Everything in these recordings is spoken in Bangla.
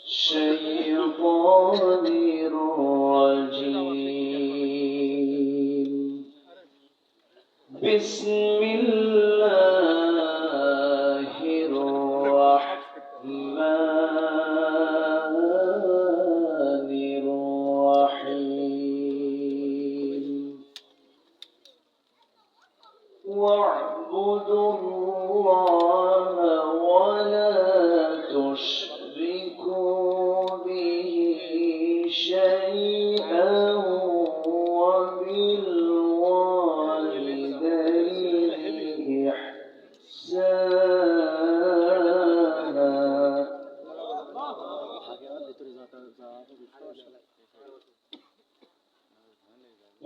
الشيطان الرجيم. بسم الله الرحمن الرحيم. واعبدوا الله ولا تشركوا به شيئا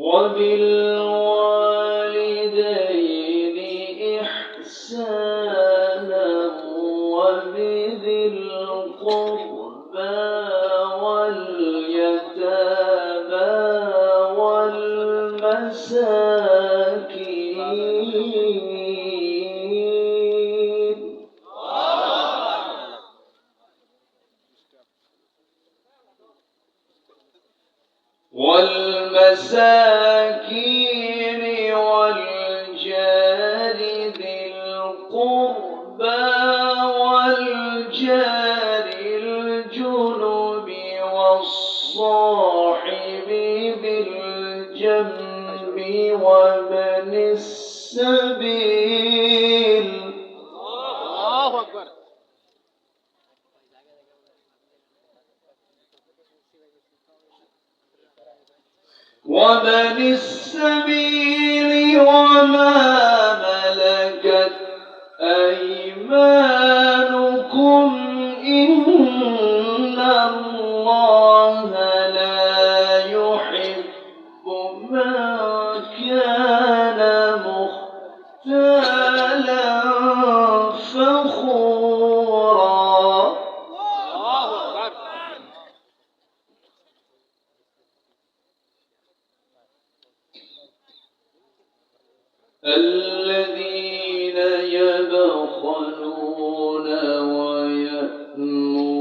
وبالوالدين إحسانا وبذي القربى واليتامى والمساكين والجار ذي القربى والجار الجنب والصاحب بالجنب وابن السبيل. الله أكبر. وابن السبيل وما ملكت أيمانكم إن الله لا يحب من كان مختالا فخورا. الذين يبخلون ويأمرون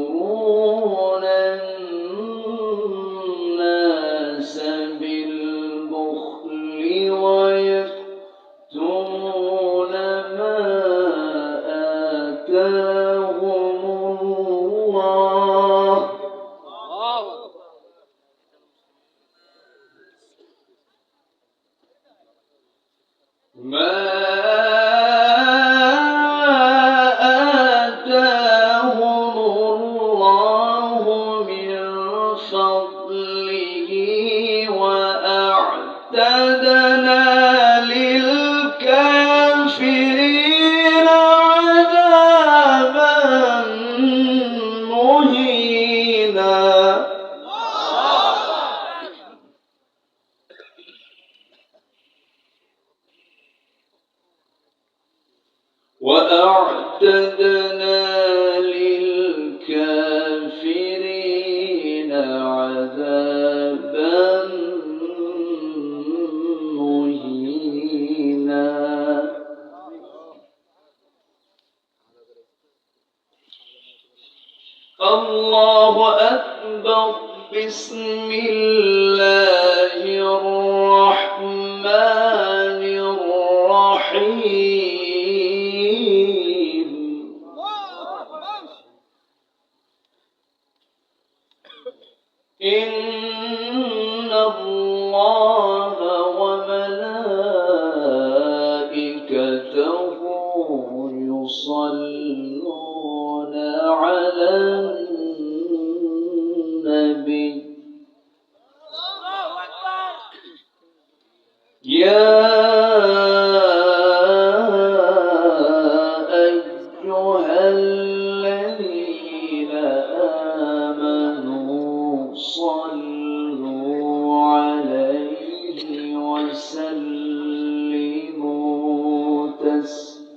الناس بالبخل ويكتمون ما آتاهم الله. ما آتاهم الله من فضله وأعتدنا للكافرين عذابا مهينا. وأعتدنا للكافرين عذابا مهينا. الله أكبر. بسم الله الرحمن الرحيم. إن الله وملائكته يصلون على النبي. يا أيها الذين آمنوا صلوا عليه وسلموا تسليما.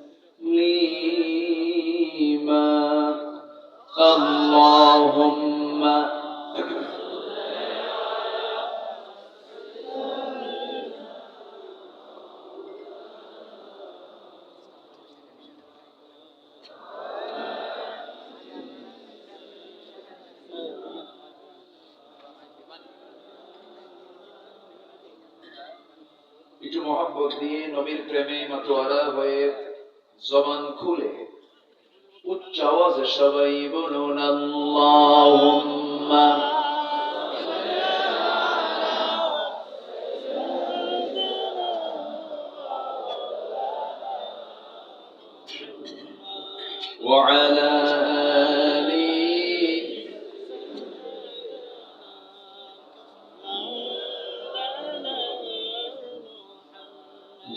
একটু মহব্বত দিয়ে নবীর প্রেমে মাতোয়ারা হয়ে জবান খুলে উচ্চ আওয়াজে সবাই বলুন আল্লাহুম্মা وعلى آله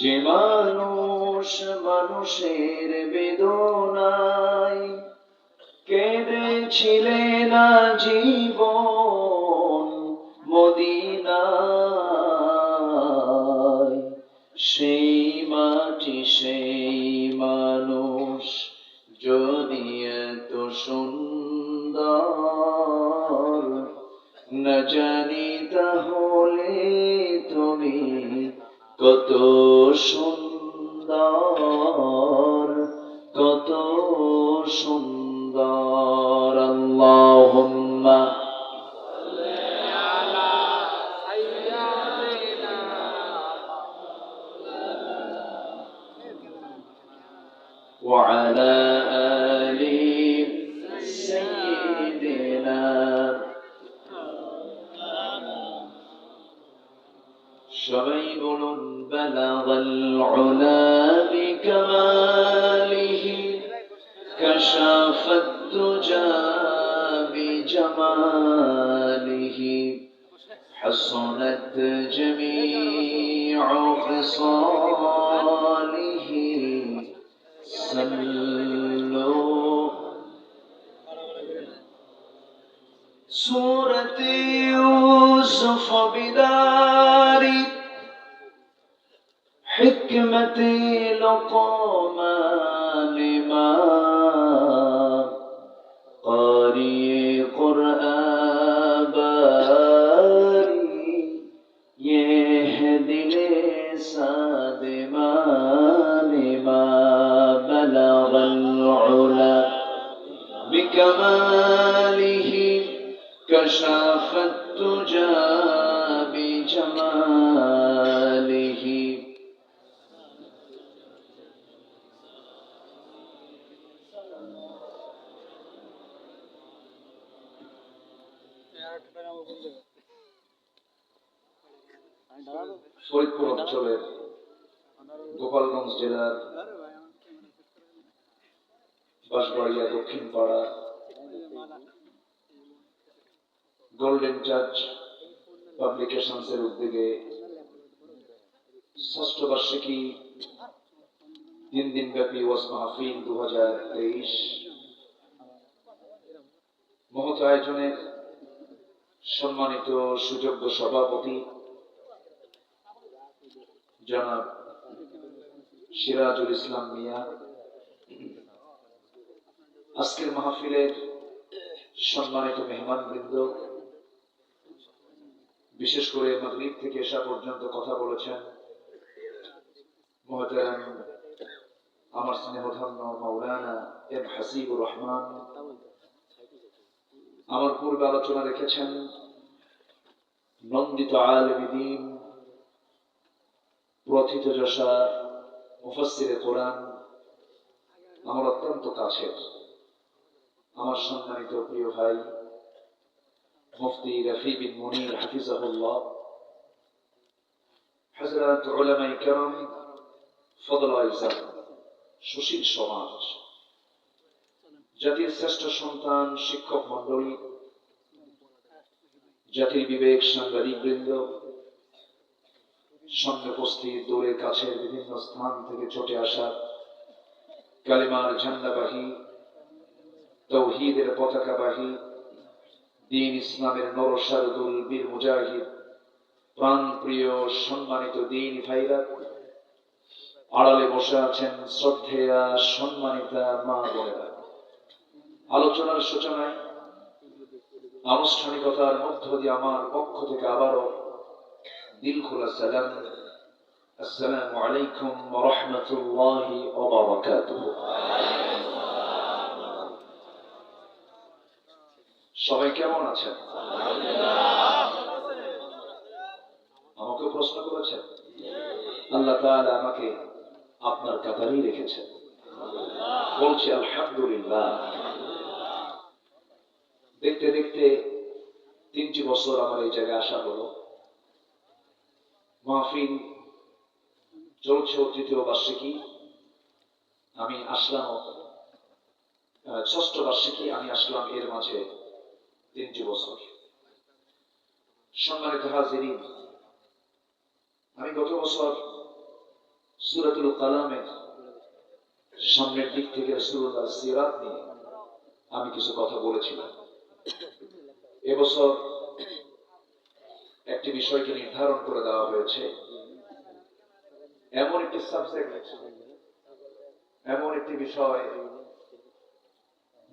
যে মানুষ মানুষের বেদনায় কেঁদেছিলেন জীবন মদিনায়, সেই মাটি সেই মানুষ যদি এত সুন্দর না জানি তাহলে তুমি কত সুন্দর, কত সুন্দর। আল্লাহুম্মা وعلى آل سيدنا সবাই বলুন বালাগাল উলা বিকামালিহি কাশাফাত তুজা বিজামালিহি হাসানাত জামিউ খিসালিহি সাল্লু سورة يوسف بدار حكمة لقمان ما قارئ قرآن باري يهدي لسان ما بلغ العلا بكماله كشف الدجى بجماله ফরিদপুর অঞ্চলের গোপালগঞ্জ জেলার বাঁশবাড়িয়া দক্ষিণ পাড়া গোল্ডেন জাজ পাবলিকেশনস এর উদ্যোগে ষষ্ঠ বার্ষিকী 3 দিনব্যাপী ওয়াজ মাহফিল 2023 মহৎ আয়োজনের সম্মানিত সুযোগ্য সভাপতি জনাব সিরাজুল ইসলাম মিয়া, আজকের মাহফিলের সম্মানিত মেহমানবৃন্দ, বিশেষ করে মাগরিব থেকে এশা পর্যন্ত কথা বলেছেন মুহতারাম আমার স্নেহধন্য মাওলানা এম হাসিবুর রহমান, আমার পূর্বে আলোচনা রেখেছেন নন্দিত আলেমে দ্বীন, প্রথিতযশা মুফাসসিরে কোরআন, আমার অত্যন্ত কাছের আমার সম্মানিত প্রিয় ভাই মুফতি রফি বিন মুনির হাফিজাহুল্লাহ, হযরত উলামায়ে কেরাম, ফদলায়ে ইজ্জত, সুশীল সমাজ, জাতির শ্রেষ্ঠ সন্তান শিক্ষক মণ্ডলী, জাতির বিবেক সাংবাদিক বৃন্দ, সামনে উপস্থিত দূরে কাছের বিভিন্ন স্থান থেকে ছুটে আসা কালিমার ঝান্ডাবাহী, তাওহীদের পতাকাবাহী, দ্বীন ইসলামের নরসারদুল বীর মুজাহিদ, প্রাণ প্রিয় সম্মানিত দ্বীন ভাইরা, আড়ালে বসে আছেন শ্রদ্ধেয়া সম্মানিতা মা বোনেরা। আলোচনার সূচনায় আনুষ্ঠানিকতার মধ্য দিয়ে আমার পক্ষ থেকে আবারও দিল খোলা সালাম, আসসালামু আলাইকুম ওয়া রাহমাতুল্লাহি ওয়া বারাকাতুহু। সবাই কেমন আছেন? আমাকে প্রশ্ন করেছেন, তাআলা আমাকে আপনার কাতারেই রেখেছেন। বলছি আলহামদুলিল্লাহ। দেখতে দেখতে 3টি বছর আমার এই জায়গায় আসা হলো। মাহফিল চলছে 3য় বার্ষিকী, আমি আসলাম 6ষ্ঠ বার্ষিকী, আমি আসলাম এর মাঝে 3টি বছর। সম্মানিত হাজিরিন, আমি গত বছর সূরাতুল কালামের সামনের দিক থেকে রাসূলুল্লাহর সিরাত নিয়ে আমি কিছু কথা বলেছিলাম। এবছর একটি বিষয়কে নির্ধারণ করে দেওয়া হয়েছে, এমন একটি সাবজেক্ট, এমন একটি বিষয়,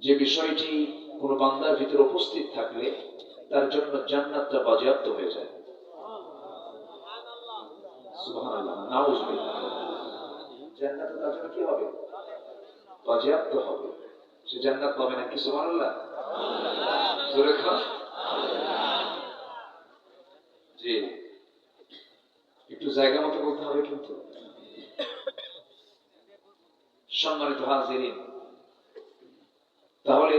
যে বিষয়টি কোনো বান্দার ভিতরে উপস্থিত থাকলে তার জন্য জান্নাতটা বাজেয়াপ্ত হয়ে যায়। সুবহানাল্লাহ, নাউজুবিল্লাহ। জান্নাত তার জন্য কি হবে? বাজেয়াপ্ত হবে। সে জান্নাত পাবে নাকি? সুবহানাল্লাহ, জোরে খান। জি, একটু জায়গা মতো বলতে হবে কিন্তু। সম্মানিত হাজিরিন, তাহলে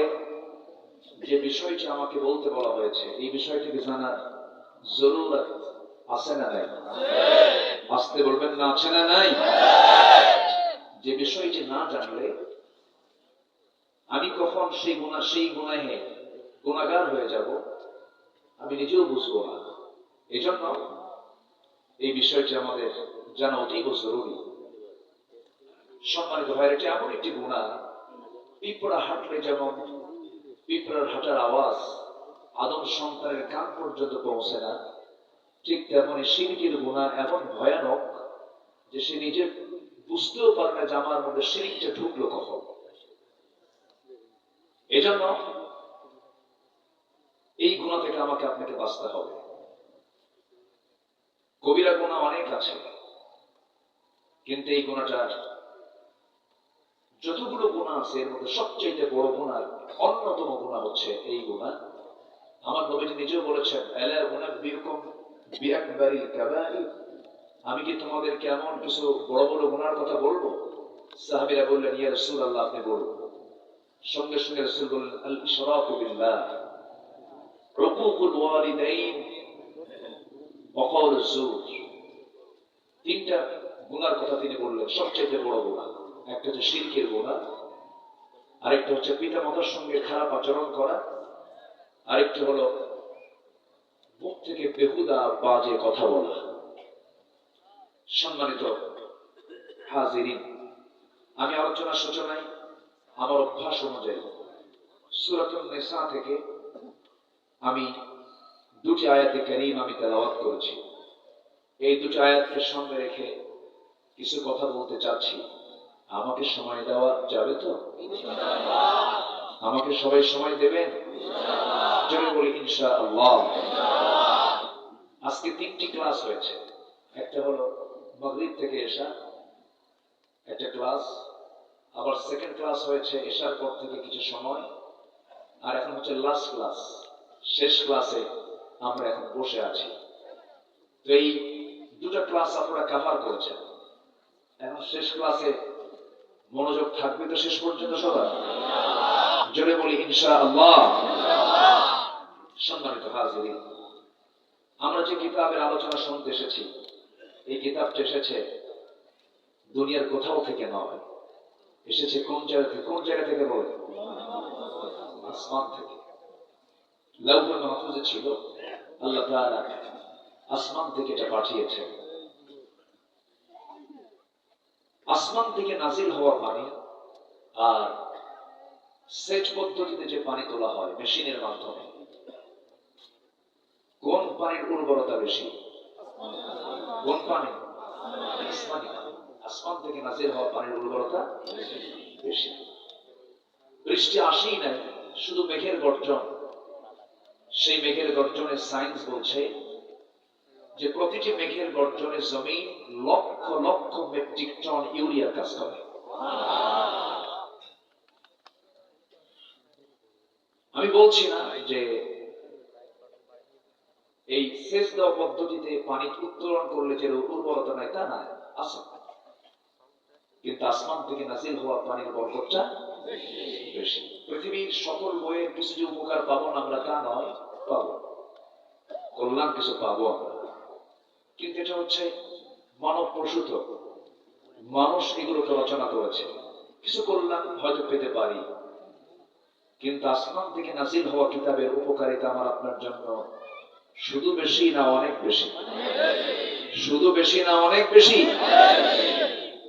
যে বিষয়টি আমাকে বলতে বলা হয়েছে, এই বিষয়টিকে জানার জরুরত আছে না নাই? আসতে বলবেন না, আছে না নাই? যে বিষয়টি না জানলে আমি কখন সেই গুনাহে গুনাহগার হয়ে যাব আমি নিজেও বুঝবো না। এই জন্য এই বিষয়টি আমাদের জানা অতীব জরুরি। সম্মানিত ভাইয়ের, এটি এমন একটি গুনাহ, পিঁপড়া হাঁটলে যেমন পিঁপড়ার হাঁটার আওয়াজ আদম সন্তানের কান পর্যন্ত পৌঁছে না, ঠিক তেমনি শিরকের গুনাহ এমন ভয়ানক যে সে নিজে বুঝতেও পারে না যে আমার মধ্যে শিরকটা ঢুকলো কখন। এজন্য এই গুনাহ থেকে আমাকে আপনাকে বাঁচতে হবে। কবিরা গুনাহ অনেক আছে, কিন্তু এই গুনাহটা, যতগুলো গুনাহ আছে এর মধ্যে সবচেয়ে বড় গুনাহ, অন্যতম গুনাহ হচ্ছে এই গুনাহ। আমার নবীজি নিজেও বলেছেন, আলা উনাব্বিউকুম বিআকবারিল কাবাইর, আমি কি তোমাদেরকে এমন কিছু বড় বড় গুনাহর কথা বলবো? সাহাবীরা বললেন, ইয়া রাসূলুল্লাহ, আপনি বলুন। সঙ্গে সঙ্গে রাসূল বললেন, আল ইশরাকু বিল্লাহ, উকুকুল ওয়ালিদাইন, ওয়া কাউলুজ জুর। 3টা গুনাহর কথা তিনি বললেন, সবচেয়ে বড় গুনাহ। একটা হচ্ছে শিরকের গুনাহ, আরেকটা হচ্ছে পিতামাতার সঙ্গে খারাপ আচরণ করা, আরেকটা হলো মুখ থেকে বেহুদা বাজে কথা বলা। সম্মানিত হাজিরিন, আমি আলোচনার সূচনায় আমার অভ্যাস অনুযায়ী সূরাতুন নিসা থেকে আমি 2টি আয়াতে কারীম আমি তেলাওয়াত করেছি। এই 2টি আয়াতকে সামনে রেখে কিছু কথা বলতে চাচ্ছি। আমাকে সময় দেওয়া যাবে তো? আমাকে সবাই সময় দেবেন? জোরে বলি ইনশাআল্লাহ। আজকে 3টি ক্লাস হয়েছে। একটা হলো মাগরিব থেকে এশা একটা ক্লাস, আবার সেকেন্ড ক্লাস হয়েছে এশার পর থেকে কিছু সময়, আর এখন হচ্ছে লাস্ট ক্লাস, শেষ ক্লাসে আমরা এখন বসে আছি। তো এই 2টা ক্লাস আপনারা কভার করেছেন। এখন শেষ ক্লাসে মনোযোগ থাকবে তো শেষ পর্যন্ত সবার? জোরে বলি ইনশাআল্লাহ। সম্মানিত হাজিরিন, আমরা যে কিতাবের আলোচনা শুনতে এসেছি, এই কিতাবটা এসেছে দুনিয়ার কোথাও থেকে নয়, এসেছে কোন জায়গা থেকে বলে? আসমান থেকে। লাউহুল মাহফুজে ছিল, আল্লাহ তাআলা আসমান থেকে এটা পাঠিয়েছে। আসমান থেকে নাজিল হওয়া পানি আর সেচ পদ্ধতিতে যে পানি তোলা হয় মেশিনের মাধ্যমে, কোন পানির উর্বরতা বেশি? কোন পানি? আসমানি পানি। আসমান থেকে নাজিল হওয়া পানির উর্বরতা বেশি। বৃষ্টি আসেই নাই, শুধু মেঘের গর্জন। সেই মেঘের গর্জনের সায়েন্স বলছে যে প্রতিটি মেঘের গর্জনে জমিন লক্ষ লক্ষ মেট্রিক টন ইউরিয়ার কাজ করে। আমি বলছি না যে এই সেচ দেওয়া পদ্ধতিতে পানি উত্তোলন করলে যে উর্বরতা নাই, তা না। আছে, কিন্তু আসমান থেকে নাজিল হওয়া পানির বরকতটা বেশি। পৃথিবীর সকল বইয়ের কিছু যে উপকার পাবো না আমরা তা নয়, পাবো কল্যাণ কিছু পাবো আমরা, কিন্তু এটা হচ্ছে মানব প্রসূত, মানুষ এগুলোকে রচনা করেছে। কিছু কল্যাণ হয়তো পেতে পারি, কিন্তু আসমান থেকে নাজিল হওয়া কিতাবের উপকারিতা আমার আপনার জন্য শুধু বেশি না অনেক বেশি? শুধু বেশি না অনেক বেশি?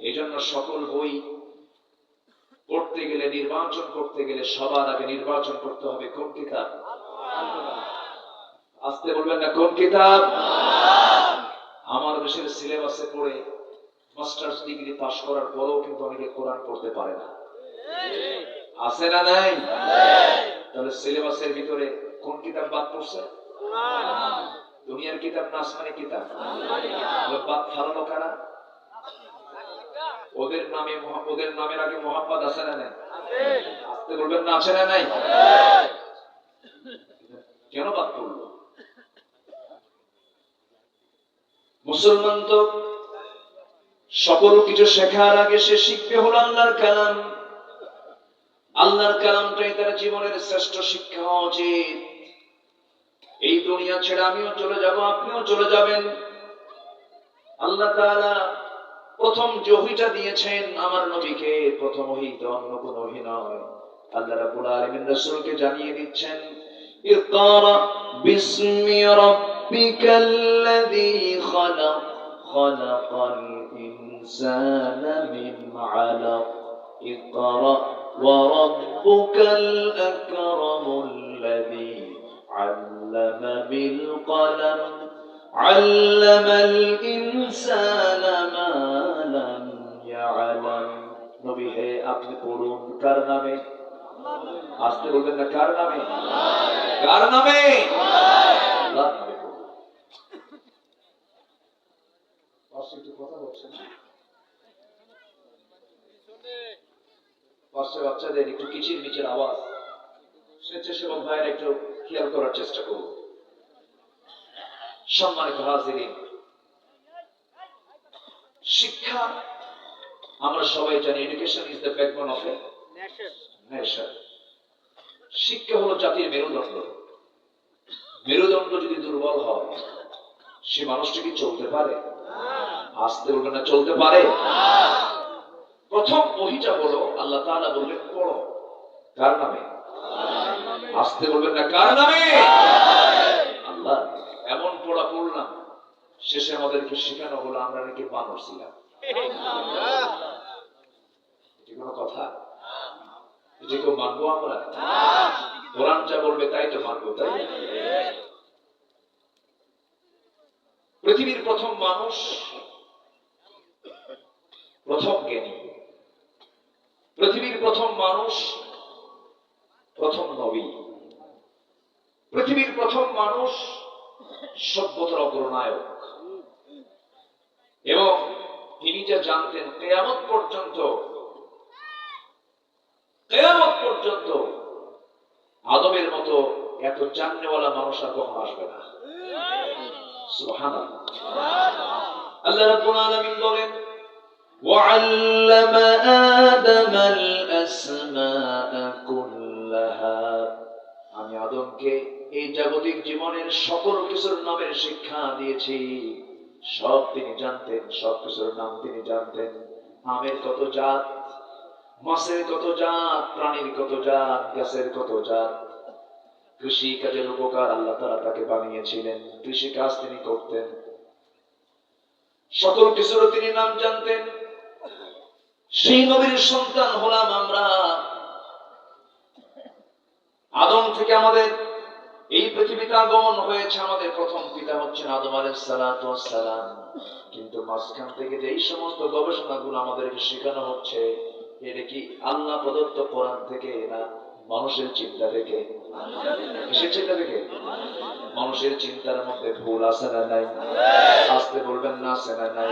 এই জন্য সকল বই পড়তে গেলে, নির্বাচন করতে গেলে সবার আগে নির্বাচন করতে হবে কোন কিতাব? আসতে বলবেন না, কোন কিতাব? আমার দেশের সিলেবাসে পড়ে মাস্টার্স ডিগ্রি পাস করার পরেও কিন্তু অনেকে কোরআন পড়তে পারে না, আছে না নাই? তাহলে সিলেবাসের ভিতরে কোন কিতাব বাদ পড়ছে? দুনিয়ার কিতাব না আসমানি কিতাব? বাদ ফালানো কারা? ওদের নামে, ওদের নামের আগে মোহাম্মদ আছে না নাই? আসতে বলবেন না, আছে না নাই? কেন বাদ পড়লো? মুসলমান তো সকল কিছু শেখার আগে সে শিখবে হলো আল্লাহর কালাম। আল্লাহর কালামটাই তার জীবনের শ্রেষ্ঠ শিক্ষা হওয়া উচিত। এই দুনিয়া ছেড়ে আমিও চলে যাব, আপনিও চলে যাবেন। আল্লাহ তাআলা প্রথম যে ওহীটা দিয়েছেন আমার নবীকে, প্রথম ওহী তো অন্য কোন ওহী নয়। আল্লাহ রাব্বুল আলামিন রাসূলকে জানিয়ে দিচ্ছেন, ইকরা বিসমি রাব্বিকাল্লাযী খালাক খালাকাল ইনসানা মিন আলাক ইকরা ওয়া রাব্বুকাল আকরামুল্লাযী আল্লামা বিল কলম আল্লামাল ইনসানা মা লাম ইয়ালাম। নবী হে, আপনি পড়ুন কার নামে? আসতে বলবেন না, কার নামে? কার নামে? আল্লাহর নামে পড়ুন। পাশে একটু কথা বলছেন, পাশে বাচ্চাদের একটু কিচির মিচির আওয়াজ, স্বেচ্ছাসেবক ভাইয়েরা একটু খেয়াল করার চেষ্টা করুন। সম্মানিত হাজিরিন, শিক্ষা আমরা সবাই জানি, education is the backbone of a nation. শিক্ষা হলো জাতির মেরুদণ্ড। মেরুদণ্ড যদি দুর্বল হয়, সে মানুষটা কি চলতে পারে? আসতে বলবেন না, চলতে পারে? প্রথম ওহীটা হলো আল্লাহ তাআলা বললেন পড়ো, কার নামে? আসতে বলবেন না, কার নামে? আল্লাহ। এমন পড়া পড়লাম, শেষে আমাদেরকে শেখানো হলো আমরা নাকি বানর ছিলাম। এটা কোনো কথা? এটা কেউ মানবো আমরা? কোরআন যা বলবে তাই তো মানবো, তাই? পৃথিবীর প্রথম মানুষ, প্রথম জ্ঞানী, পৃথিবীর প্রথম মানুষ, প্রথম নবী, পৃথিবীর প্রথম মানুষ, সভ্যতার অগ্রনায়ক। এবং তিনি যা জানতেন, কিয়ামত পর্যন্ত আদমের মতো এত জাননেওয়ালা মানুষ আর কখনো আসবে না। সুবহানাল্লাহ। আল্লাহ রাব্বুল আলামিন বলেন, وَعَلَّمَ آدَمَ الْأَسْمَاءَ كُلَّهَا। আমি আদমকে এই জাগতিক জীবনের সকল কিছুর নামের শিক্ষা দিয়েছি। সব তিনি জানতেন, সব কিছুর নাম তিনি জানতেন। আমের কত জাত, মাছের কত জাত, প্রাণীর কত জাত, গাছের কত জাত। কৃষি কাজের উপকার আল্লাহ তাআলা তাকে বানিয়েছিলেন, কৃষি কাজ তিনি করতেন। সকল কিছুর তিনি নাম জানতেন। সেই নবীর সন্তান হলাম আমরা। আদম থেকে আমাদের এই পৃথিবীতে আগমন হয়েছে। আমাদের প্রথম পিতা হচ্ছেন আদম আলাইহিস সালাতু ওয়াস সালাম। কিন্তু মাঝখান থেকে যে এই সমস্ত গবেষণাগুলো আমাদেরকে শেখানো হচ্ছে, এটা কি আল্লাহ প্রদত্ত কোরআন থেকে না মানুষের চিন্তা থেকে? কিসের চিন্তা থেকে? মানুষের চিন্তার মধ্যে ভুল আছে না নাই? আসতে বলবেন না, আছে না নাই?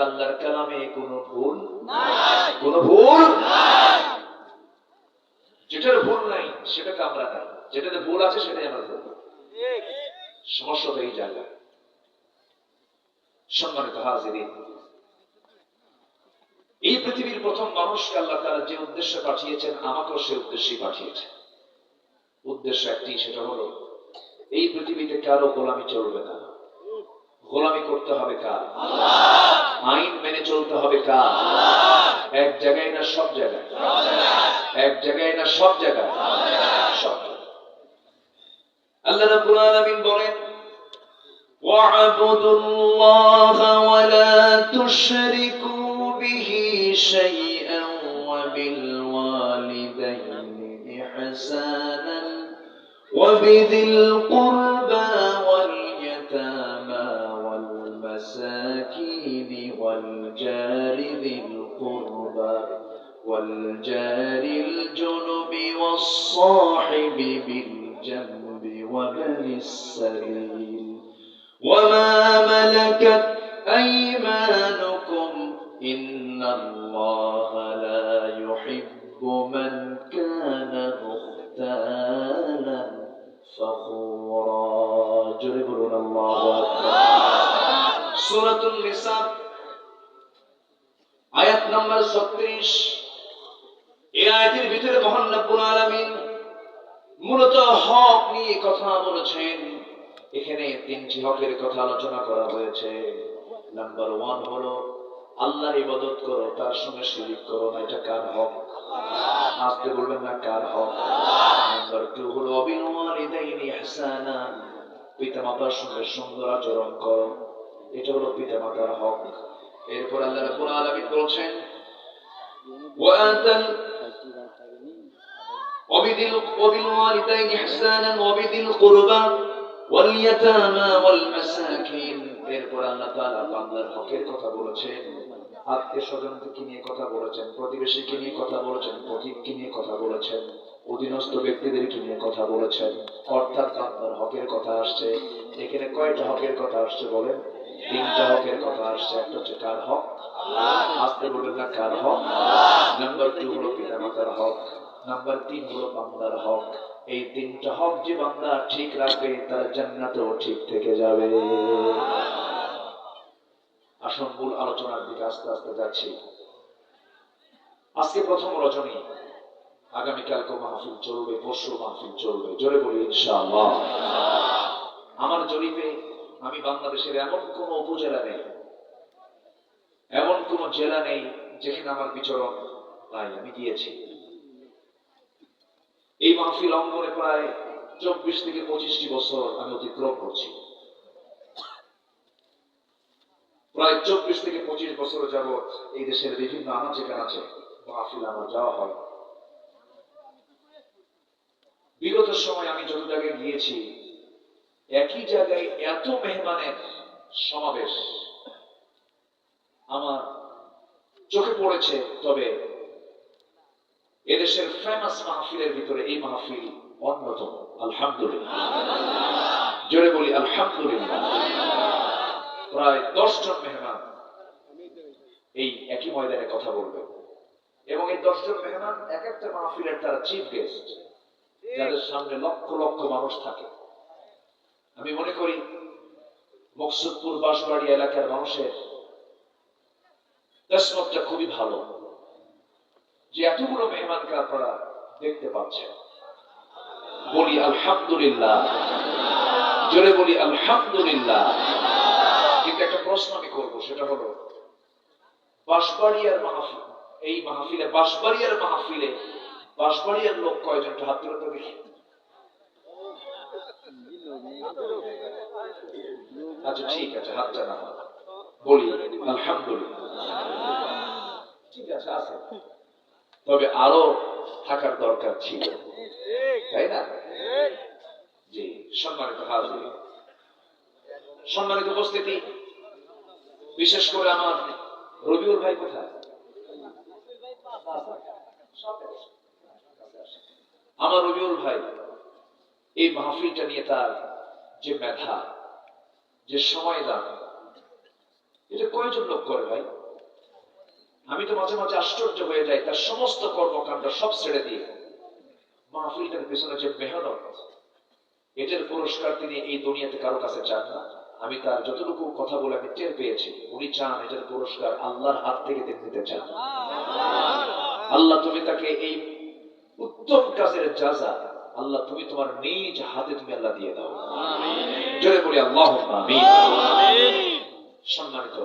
আল্লাহর কালামে কোনো ভুল নাই, কোনো ভুল নাই। যেটার ভুল নাই সেটাকে আমরা নাই, যেটাতে ভুল আছে সেটাই আমরা ভুল। সমস্যা তো এই জায়গায়। সম্মানিত হাজিরিন, এই পৃথিবীর প্রথম মানুষকে আল্লাহ তাআলা যে উদ্দেশ্যে পাঠিয়েছেন, আমাকেও সে উদ্দেশ্যেই পাঠিয়েছেন। উদ্দেশ্য একটি, সেটা হলো এই পৃথিবীতে কারো গোলামি চলবে না। গোলামি করতে হবে কার? আইন মেনে চলতে হবে কার? এক জায়গায় না সব জায়গায়? এক জায়গায় না সব জায়গায়? সব জায়গায়। আল্লাহ রাব্বুল আলামিন বলেন, واعبدوا الله ولا تشركوا به شيئا وبالوالدين إحسانا وبذي القربى واليتامى والمساكين والجار ذي القربى والجار الجنب والصاحب بالجنب وابن السبيل وما ملكت أيمانكم إن الله لا يحب من كان مختالا فخورا جربنا الله أكبر সূরাতুন নিসা আয়াত নম্বর 36। এই আয়াতের ভিতরে মহান রব্বুল আলামিন মূলত হক নিয়ে কথা বলেছেন। এখানে তিনটি হকের কথা আলোচনা করা হয়েছে। নাম্বার 1 হলো আল্লাহর ইবাদত করো, তার সঙ্গে শিরক করো না। এটা কার হক? আসতে বলবেন না, কার হক? নাম্বার 2 হলো বিল ওয়ালিদাইনি ইহসানা, পিতামাতার সঙ্গে সুন্দর আচরণ করো। এটা হলো পিতামাতার হক। এরপর আল্লাহ রাব্বুল আলামিন বলেছেন ওয়াআতাল وبالوالدين إحسانا وبذي القربى واليتامى والمساكين। এরপর আল্লাহ তাআলা বান্দার হকের কথা বলেছেন, আত্মীয় স্বজনকে নিয়ে কথা বলেছেন, প্রতিবেশীকে নিয়ে কথা বলেছেন, পথিককে নিয়ে কথা বলেছেন, অধীনস্থ ব্যক্তিদেরকে নিয়ে কথা বলেছেন। অর্থাৎ বান্দার হকের কথা আসছে। এখানে কয়টা হকের কথা আসছে বলেন? তিনটা হকের কথা আসছে। একটা হচ্ছে কার হক? আসতে বলবেন না, কার হক? নাম্বার 2 হলো পিতামাতার হক। নাম্বার 3 হলো বান্দার হক। এই তিনটা হক যে বান্দা ঠিক রাখবে, তার জান্নাতও ঠিক থেকে যাবে। আসুন মূল আলোচনার দিকে আস্তে আস্তে যাচ্ছি। আজকে প্রথম রজনী, আগামীকালকে মাহফিল চলবে, পরশু মাহফিল চলবে। জোরে বলি ইনশাআল্লাহ। আমার জরিপে আমি বাংলাদেশের এমন কোন উপজেলা নেই, এমন কোন জেলা নেই যেখানে আমার বিচরণ নাই। আমি গিয়েছি। এই মাহফিল অঙ্গনে প্রায় 24 থেকে 25টি বছর আমি অতিক্রম করছি। প্রায় 24 থেকে 25 বছর যাবৎ এই দেশের বিভিন্ন আনাচে কানাচে মাহফিল আমার যাওয়া হয়। বিগত সময় আমি যত জায়গায় গিয়েছি, একই জায়গায় এত মেহমানের সমাবেশ আমার চোখে পড়েছে। তবে এদেশের ফেমাস মাহফিলের ভিতরে এই মাহফিল অন্যতম। আলহামদুলিল্লাহ, জোরে বলি আলহামদুলিল্লাহ। প্রায় 10 জন মেহমান এই একই ময়দানে কথা বলবে, এবং এই 10 জন মেহমান এক একটা মাহফিলের তারা চিফ গেস্ট, যাদের সামনে লক্ষ লক্ষ মানুষ থাকে। আমি মনে করি মকসুদপুর বাঁশবাড়ি এলাকার মানুষের কিসমতটা খুবই ভালো যে এতগুলো মেহমানকে আপনারা দেখতে পাচ্ছেন। বলি আলহামদুলিল্লাহ, জোরে বলি আলহামদুলিল্লাহ। কিন্তু একটা প্রশ্ন আমি করব, সেটা হলো বাঁশবাড়িয়ার মাহফিল, এই মাহফিলে বাঁশবাড়িয়ার মাহফিলে বাঁশবাড়িয়ার লোক কয়জন? হাত তুলে তো দেখি। আচ্ছা ঠিক আছে, হাতটা না বলি আলহামদুলিল্লাহ। ঠিক আছে, আছে। তবে আরো থাকার দরকার ছিল, তাই না? জি, সম্মানিত হাজির, সম্মানিত উপস্থিতি, বিশেষ করে আমার রবিউল ভাই কোথায়? আমার রবিউল ভাই এই মাহফিলটা নিয়ে তার যে মেধা, যে সময় দান, এটা কয়জন লোক করে ভাই? আমি তো মাঝে মাঝে আশ্চর্য হয়ে যাই, তার সমস্ত কর্মকাণ্ড সব ছেড়ে দিয়ে মাহফিলটার পেছনে যে মেহনত, এটার পুরস্কার তিনি এই দুনিয়াতে কারো কাছে চান না। আমি তার যতটুকু কথা বলে আমি টের পেয়েছি, উনি চান এটার পুরস্কার আল্লাহর হাত থেকে তিনি নিতে চান। আল্লাহ তুমি তাকে এই উত্তম কাজের জাযা আল্লাহ তুমি তোমার নিজ হাতে তুমি আল্লাহ দিয়ে দাও, জোরে বলি আল্লাহুম্মা আমিন। সম্মানিত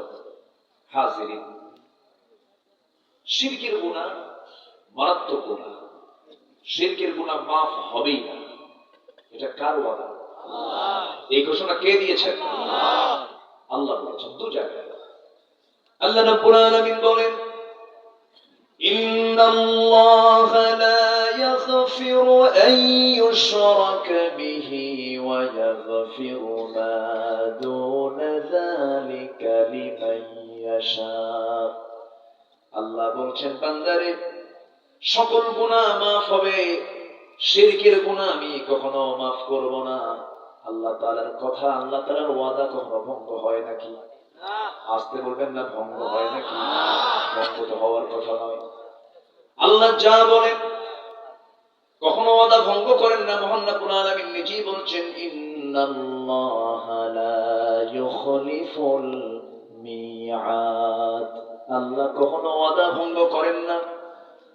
হাজিরিন, শিরকের গুনাহ মারাত্মক গুনাহ, শিরকের গুনাহ মাফ হবেই না, এটা কার ওয়াদা? এই ঘোষণা কে দিয়েছেন? আল্লাহ বলেছেন দু জায়গায়। আল্লাহ রাব্বুল আলামিন বলেন, ইন্নাল্লাহা লা ইয়াগফিরু আন ইউশরাকা বিহি ওয়া ইয়াগফিরু মা দুনা যালিকা লিমান ইয়াশা। আল্লাহ বলছেন বান্দারে সকল গুনাহ মাফ হবে, শিরকের গুনাহ আমি কখনো মাফ করব না। আল্লাহ তাআলার কথা, আল্লাহ তাআলার ওয়াদা কখনো ভঙ্গ হয় নাকি? আসতে বলবেন না, ভঙ্গ হয় নাকি? ভঙ্গ তো হওয়ার কথা নয়। আল্লাহ যা বলেন কখনো ওয়াদা ভঙ্গ করেন না। মহান রব্বুল আলামিন নিজেই বলছেন, ইন্নাল্লাহা লা ইউখলিফুল মিআদ। আল্লাহ কখনো ওয়াদা ভঙ্গ করেন না।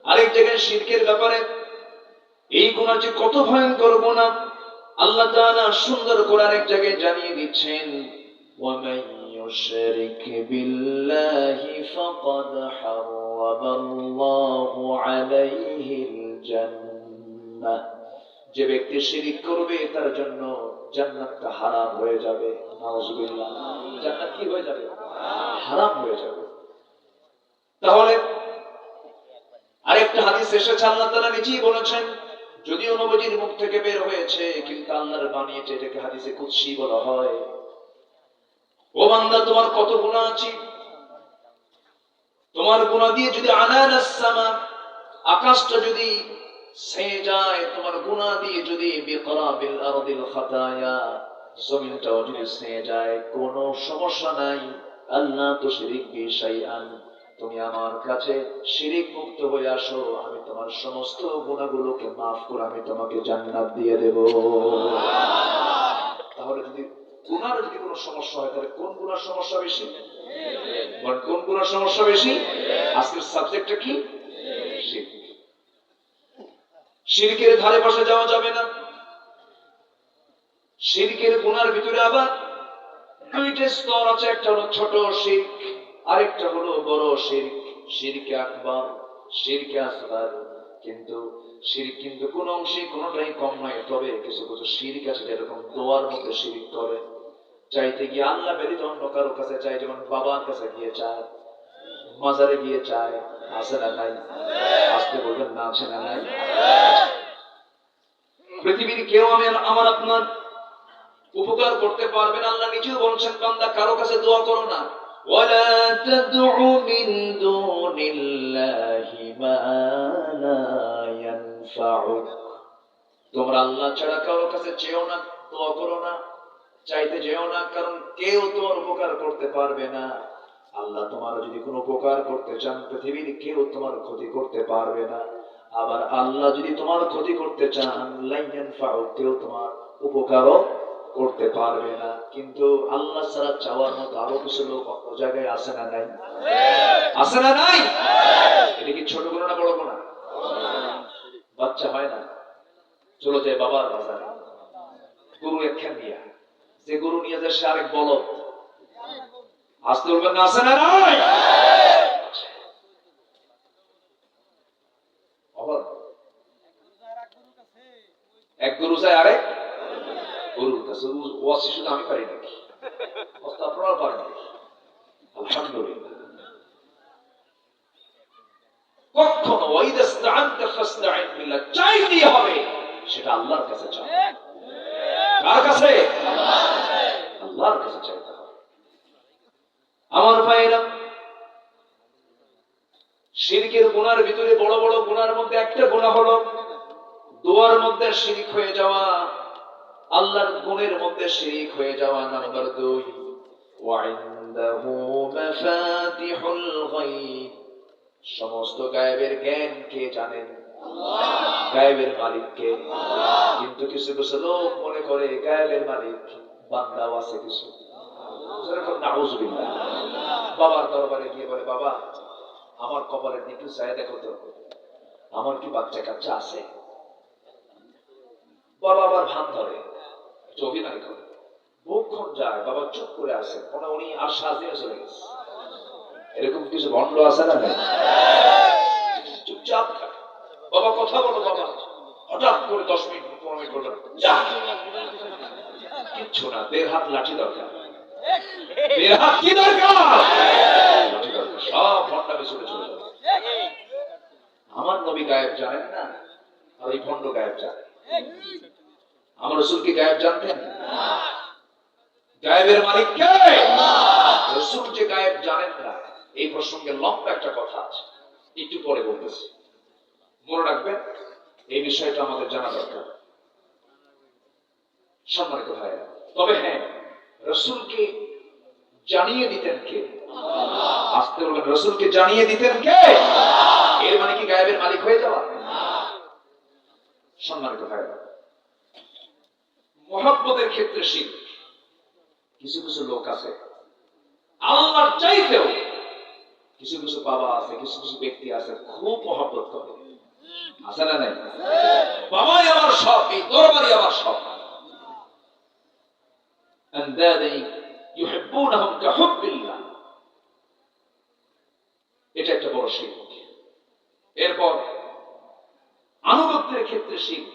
আরেক জায়গায় শিরকের ব্যাপারে এই গুনাহ যে কত ভয়ঙ্কর গুনাহ আল্লাহ তাআলা সুন্দর করে আরেক জায়গায় জানিয়ে দিচ্ছেন, ওয়া মান ইউশরিক বিল্লাহি ফাকাদ হারামাল্লাহু আলাইহিল জান্নাহ। যে ব্যক্তি শিরক করবে তার জন্য জান্নাতটা হারাম হয়ে যাবে। নাউযুবিল্লাহ। জান্নাত কি হয়ে যাবে? হারাম হয়ে যাবে। তাহলে আরেকটা হাদিস এসেছে, আল্লাহ তাআলা নিজেই বলেছেন, যদিও নবীজির মুখ থেকে বের হয়েছে কিন্তু আল্লাহর বাণী, এটাকে হাদিসে কুদসি বলা হয়। ও বান্দা, তোমার কত গুনাহ আছে, তোমার গুনাহ দিয়ে যদি আনানাস সামা, আকাশটা যদি ছেয়ে যায়, তোমার গুনাহ দিয়ে যদি বিকরাবিল আরদিল খাতায়া, জমিনটাও যদি ছেয়ে যায়, কোনো সমস্যা নাই। আল্লাহ তো শিরিক বি শাইআন, তুমি আমার কাছে শিরিক মুক্ত হয়ে আসো, আমি তোমার সমস্ত গুনাহগুলোকে মাফ করে আমি তোমাকে জান্নাত দিয়ে দেব। তাহলে যদি গুনার যদি কোনো সমস্যা হয়, তাহলে কোন গুনার সমস্যা বেশি? কোন গুনার সমস্যা বেশি? আজকের সাবজেক্টটা কি? শিরক। শিরকের ধারে পাশে যাওয়া যাবে না। শিরকের গুনার ভিতরে আবার দুইটা স্তর আছে, একটা হলো ছোট শিরক, আরেকটা হলো বড় শিরক। শিরকে আকবার, শিরকে আসগার। কিন্তু শিরক কিন্তু কোন অংশে কোনটাই কম নয়। তবে কিছু কিছু শিরক আছে যেরকম দোয়ার মধ্যে শিরক করে, চাইতে গিয়ে আল্লাহ ব্যতীত অন্য কারো কাছে চায়, যেমন বাবার কাছে গিয়ে চায়, মাজারে গিয়ে চায়। আছে না নাই? আসতে বলবেন না, আছে না নাই? পৃথিবীর কেউ আমার আপনার উপকার করতে পারবে না। আল্লাহ নিজেও বলছেন, বান্দা কারো কাছে দোয়া করো না। ওয়ালা তাদউ মিন দুনিল্লাহি মা লা ইয়ানফাউক। তোমরা আল্লাহ ছাড়া কারো কাছে চেও না, দোয়া করো না, চাইতে যেও না, কারণ কেউ তোমার উপকার করতে পারবে না। আল্লাহ তোমার যদি কোনো উপকার করতে চান, পৃথিবীর কেউ তোমার ক্ষতি করতে পারবে না। আবার আল্লাহ যদি তোমার ক্ষতি করতে চান, লা ইয়ানফাউক, কেউ তোমার উপকারও করতে পারবে না। কিন্তু আল্লাহ ছাড়া চাওয়ার মতো আরো কিছু লোক অন্য জায়গায় আছে না নাই? আছে না নাই? এটা কি ছোট গুনাহ না বড় গুনাহ? বাচ্চা হয় না, চলে যায় বাবার বাজারে, গরু একখান নিয়ে, যে গরু নিয়ে যায় সে আরেক বলদ। আসতে বলবেন না, আছে না নাই? এক গরু যায় আরেক গরুর কাছে। ওয়াজ শুধু আমি পারি নাকি? আপনারা পারেন? আলহামদুলিল্লাহ। কখনো ওয়াইদাস্তাআনতা ফাসতাঈন বিল্লাহ, চাইতেই হবে, সেটা আল্লাহর কাছে চাও। কার কাছে? আল্লাহর কাছে চাইতে হবে। আমার ভাইরা, শিরকের গুনার ভিতরে বড় বড় গুনার মধ্যে একটা গুনাহ হলো দোয়ার মধ্যে শিরক হয়ে যাওয়া, আল্লাহর গুণের মধ্যে শিরক হয়ে যাওয়া। নাম্বার 2, ওয়া ইনদাহু মাফাতিহুল গায়ব, সমস্ত গায়েবের জ্ঞান কে জানেন? আল্লাহ। গায়েবের মালিক কে? আল্লাহ। কিন্তু কিছু কিছু লোক মনে করে গায়েবের মালিক বান্দাও আছে কিছু। যেরকম নাউজুবিল্লাহ। বাবার দরবারে গিয়ে বলে, বাবা আমার কপালের দিকে চাই দেখো তো, আমার কি বাচ্চা কাচ্চা আছে? বাবা আবার ভান ধরে, একটু অভিনয় করে, বহুক্ষণ যায়, বাবা চুপ করে আসে, মনে উনি আর সাজিয়ে চলে গেছে। এরকম কিছু ভণ্ড আছে না? চুপচাপ থাকে। বাবা কথা বলো বাবা, হঠাৎ করে 10 মিনিট 15 মিনিট করলো কিচ্ছু না, 1.5 হাত লাঠি দরকার। 1.5 হাত কি দরকার? লাঠি দরকার। সব ভণ্ডামি ছুটে চলে যাবে। আমার নবী গায়েব জানেন না, আর এই ভণ্ড গায়েব জানে। আমার রাসূল কি গায়েব জানতেন? গায়েবের মালিক কে? রাসূল যে গায়েব জানেন না, এই প্রসঙ্গে লম্বা একটা কথা আছে, একটু পরে বলতেছি, মনে রাখবেন। এই বিষয়টা আমাদের জানা দরকার, সম্মানিত ভাইরা। তবে হ্যাঁ, রাসূলকে জানিয়ে দিতেন কে? আসতে বলবেন, রাসূলকে জানিয়ে দিতেন কে? এর মানে কি গায়েবের মালিক হয়ে যাওয়া? সম্মানিত ভাইরা, মুহাব্বতের ক্ষেত্রে শিরক। কিছু কিছু লোক আছে আল্লাহর চাইতেও, কিছু কিছু বাবা আছে, কিছু কিছু ব্যক্তি আছে খুব মুহাব্বত করে, আছে না নাই? বাবাই আমার সব, এই দরবারই আমার সব। আন্দাদি ইউহিব্বুনাহুম কাহুব্বিল্লাহ, এটা একটা বড় শিরক। এরপর আনুগত্যের ক্ষেত্রে শিরক।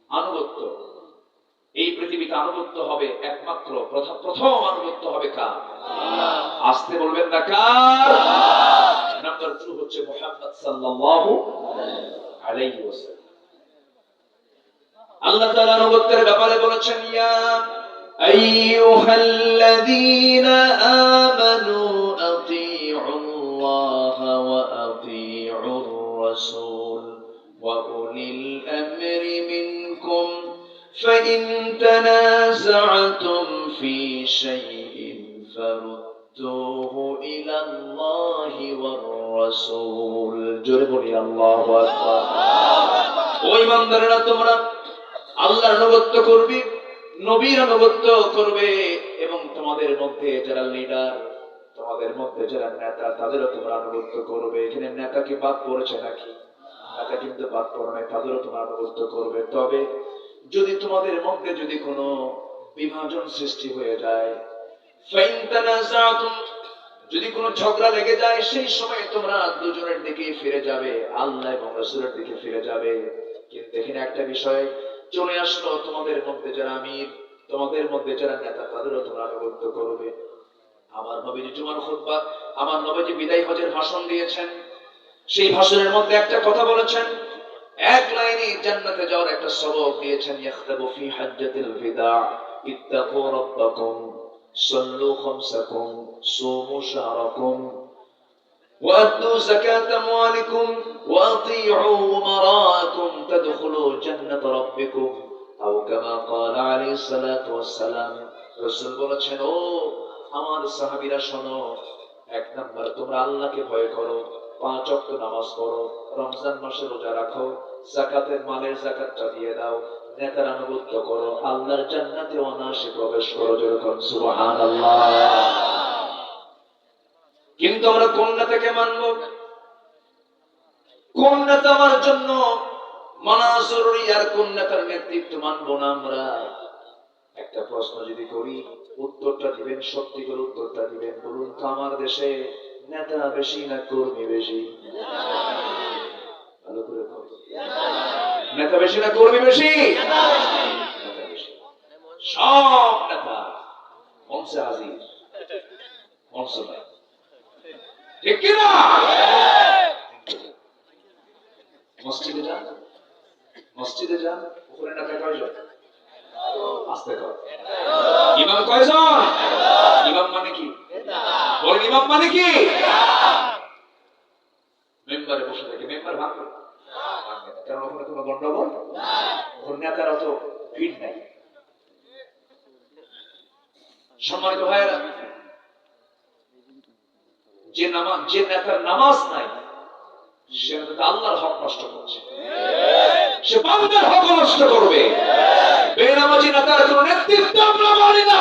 আনুগত্য, এই পৃথিবীতে আনুগত্য হবে একমাত্র, প্রথম আনুগত্য হবে কার? আসতে বলবেন না কার? নাম্বার 2 হচ্ছে মুহাম্মদ সাল্লাল্লাহু আলাইহি ওয়াসাল্লাম। আল্লাহ তাআলা আনুগত্যের ব্যাপারে বলেছেন, ইয়া আইয়ুহাল্লাযীনা আমানু আতিউল্লাহ ওয়া আতিউর রাসূল ওয়া উলিল আমরি মিনকুম فإن تنازعتم في شيء فردوه إلى الله والرسول জোরে বলি আল্লাহু আকবার। ও ঈমানদারেরা, তোমরা আল্লাহর আনুগত্য করবে, নবীর আনুগত্য করবে, এবং তোমাদের মধ্যে যারা লিডার, তোমাদের মধ্যে যারা নেতা, তাদেরও তোমরা আনুগত্য করবে। এখানে নেতা কি বাদ পড়েছে নাকি? নেতা কিন্তু বাদ পড়ে নাই, তাদেরও তোমরা আনুগত্য করবে। তবে যদি তোমাদের মধ্যে যদি কোনো বিভাজন সৃষ্টি হয়ে যায়, যদি কোনো ঝগড়া লেগে যায়, সেই সময় তোমরা দুজনের দিকে ফিরে যাবে, আল্লাহ এবং রাসূলের দিকে ফিরে যাবে। কিন্তু এখানে একটা বিষয় চলে আসলো, তোমাদের মধ্যে যারা আমির, তোমাদের মধ্যে যারা নেতা, তাদেরও তোমরা আনুগত্য করবে। আমার নবীজি জুমার খুতবা, আমার নবীজি বিদায় হজের ভাষণ দিয়েছেন, সেই ভাষণের মধ্যে একটা কথা বলেছেন, এক লাইনে জান্নাতে যাওয়ার একটা সবক দিয়েছেন, ইয়াখতাবু ফি হাজ্জাতিল বিদা ইত্তাকু রাব্বাকুম সাল্লু খামসাকুম সুমু শাহরাকুম ওয়া'তু যাকাত আমওয়ালিকুম ওয়া'তিউ উমারাকুম তাদখুলু জান্নাত রাব্বিকুম আও কামা ক্বালা আলাইহিস সালাতু ওয়াস সালাম। রাসূল বলেছেন, ও আমার সাহাবীরা শোনো, এক নাম্বার তোমরা আল্লাহকে ভয় করো, 5 ওয়াক্ত নামাজ পড়ো, রমজান মাসে রোজা রাখো, যাকাতের মালের যাকাতটা দিয়ে দাও, নেতার আনুগত্য করো, আল্লাহর জান্নাতে অনায়াসে প্রবেশ করো। যেরকম সুবহানাল্লাহ। কিন্তু আমরা কোন নেতাকে মানব? কোন নেতা আমার জন্য মানা জরুরি, আর কোন নেতার নেতৃত্ব মানবো না আমরা? একটা প্রশ্ন যদি করি, উত্তরটা দিবেন, সত্যি করে উত্তরটা দিবেন। বলুন তো, আমার দেশে নেতা বেশি না কর্মী বেশি? ভালো করে বলুন, নেতা বেশি না কর্মী বেশি? নেতা বেশি। সব নেতা মঞ্চে হাজির, মঞ্চ নাই, ঠিক কিনা? মসজিদে যান, মসজিদে যান, ওখানে নেতা কয়জন? আসতে কর। ইমাম কয়জন? ইমাম মানে কি? বলেন, ইমাম মানে কি? মেম্বারে বসে থাকে, মেম্বার ভাঙবে, কারণ ওখানে কোনো গন্ডগোল, ওখানে নেতার অত ভিড় নাই। সম্মানিত ভাইয়েরা, যে নেতার নামাজ নাই, সে নেতা আল্লাহর হক নষ্ট করছে, সে বান্দার হক নষ্ট করবে। বেনামাজি নেতার কোন নেতৃত্ব আমরা মানি না,